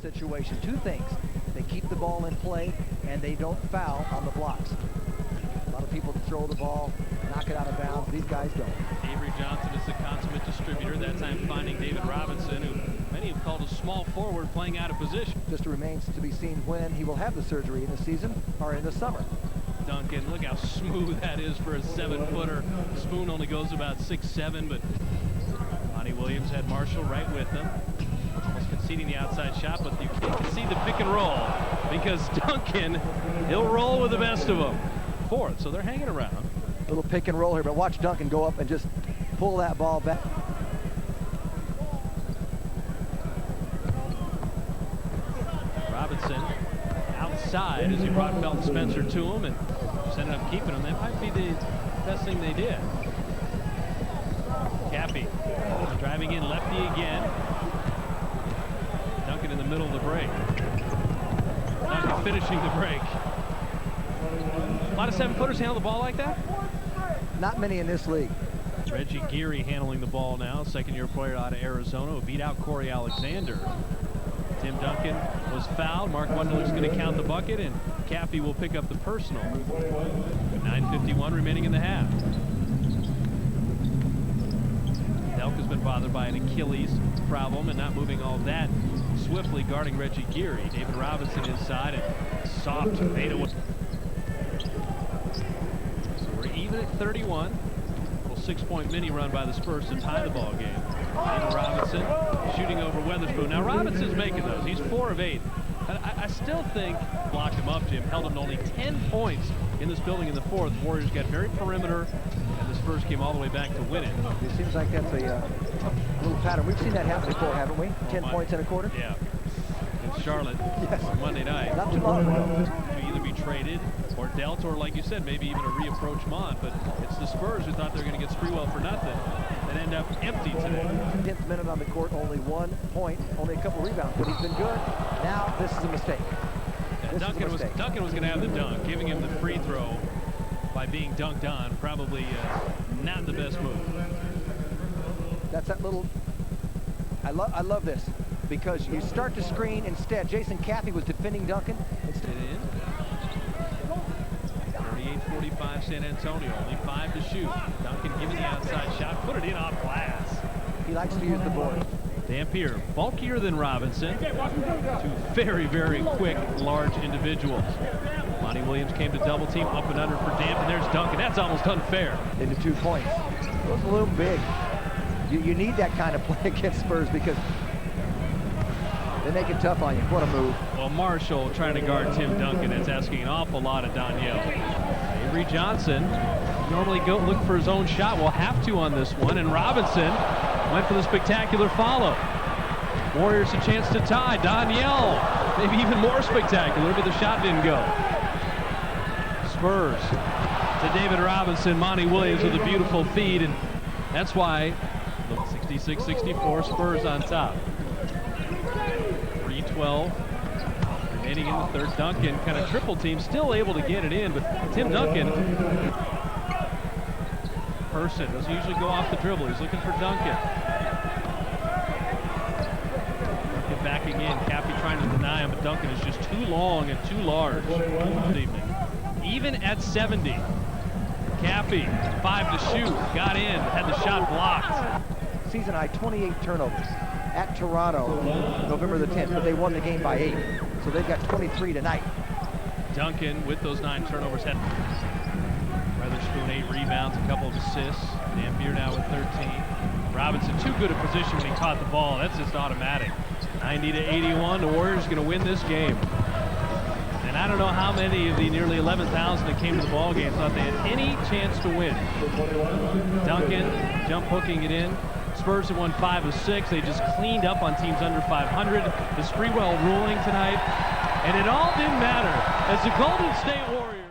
situation. Two things. They keep the ball in play, and they don't foul on the blocks. A lot of people throw the ball, knock it out of bounds. These guys don't. Avery Johnson is the consummate distributor. That time finding David Robinson, who many have called a small forward playing out of position. Just remains to be seen when he will have the surgery in the season or in the summer. Duncan, look how smooth that is for a 7-footer. Spoon only goes about 6'7", but Monty Williams had Marshall right with him. Almost conceding the outside shot, but you can't concede the pick and roll because Duncan, he'll roll with the best of them. Fourth, so they're hanging around. Little pick and roll here, but watch Duncan go up and just pull that ball back. Robinson outside as he brought Felton Spencer to him and just ended up keeping him. That might be the best thing they did. Cappy driving in lefty again. Duncan in the middle of the break. Duncan finishing the break. A lot of 7-footers handle the ball like that? Not many in this league. Reggie Geary handling the ball now, second-year player out of Arizona, who beat out Corey Alexander. Tim Duncan was fouled. Mark Wunderlich's going to count the bucket, and Cappy will pick up the personal. 9:51 remaining in the half. Delk has been bothered by an Achilles problem and not moving all that swiftly, guarding Reggie Geary. David Robinson inside and soft fadeaway. So we're even at 31. A little 6-point mini run by the Spurs to tie the ball game. David Robinson shooting over Weatherspoon. Now Robinson's making those. He's 4 of 8. I still think blocked him up, Jim. Held him to only 10 points in this building in the fourth. Warriors got very perimeter, and the Spurs came all the way back to win it. It seems like that's a little pattern. We've seen that happen before, haven't we? 10 points in a quarter? Yeah. In Charlotte on Monday night. Not too long ago. To either be traded or dealt, or like you said, maybe even a reapproach Mont. But it's the Spurs who thought they were going to get Sprewell for nothing and end up empty today. 10th minute on the court, only 1 point, only a couple rebounds, but he's been good. Now this is a mistake. Yeah, Duncan was going to have the dunk, giving him the free throw by being dunked on. Probably not the best move. That's that little. I love this because you start to screen instead. Jason Caffey was defending Duncan. Instead in 38-45 San Antonio, only 5 to shoot. Duncan giving the outside shot, put it in off glass. He likes to use the board. Dampier, bulkier than Robinson. Two very, very quick, large individuals. Monty Williams came to double team, up and under for Dampier. There's Duncan. That's almost unfair. Into 2 points. Those loom big. You need that kind of play against Spurs because they make it tough on you. What a move. Well, Marshall trying to guard Tim Duncan. It's asking an awful lot of Danielle. Avery Johnson normally look for his own shot. Will have to on this one. And Robinson went for the spectacular follow. Warriors a chance to tie. Danielle, maybe even more spectacular, but the shot didn't go. Spurs to David Robinson. Monty Williams with a beautiful feed, and that's why 66-64 Spurs on top. 3:12 remaining in the third. Duncan kind of triple team, still able to get it in, but Tim Duncan, person doesn't usually go off the dribble. He's looking for Duncan. Duncan backing in. Cappy trying to deny him, but Duncan is just too long and too large this evening. Even at 70. Cappy, 5 to shoot, got in, had the shot blocked. Season high 28 turnovers at Toronto, November the 10th, but they won the game by 8. So they've got 23 tonight. Duncan with those 9 turnovers had Weatherspoon 8 rebounds, a couple of assists. Dampier now with 13. Robinson too good a position when he caught the ball. That's just automatic. 90-81. The Warriors going to win this game. And I don't know how many of the nearly 11,000 that came to the ball game thought they had any chance to win. Duncan jump hooking it in. Spurs have won 5 of 6. They just cleaned up on teams under 500. The Sprewell ruling tonight, and it all didn't matter as the Golden State Warriors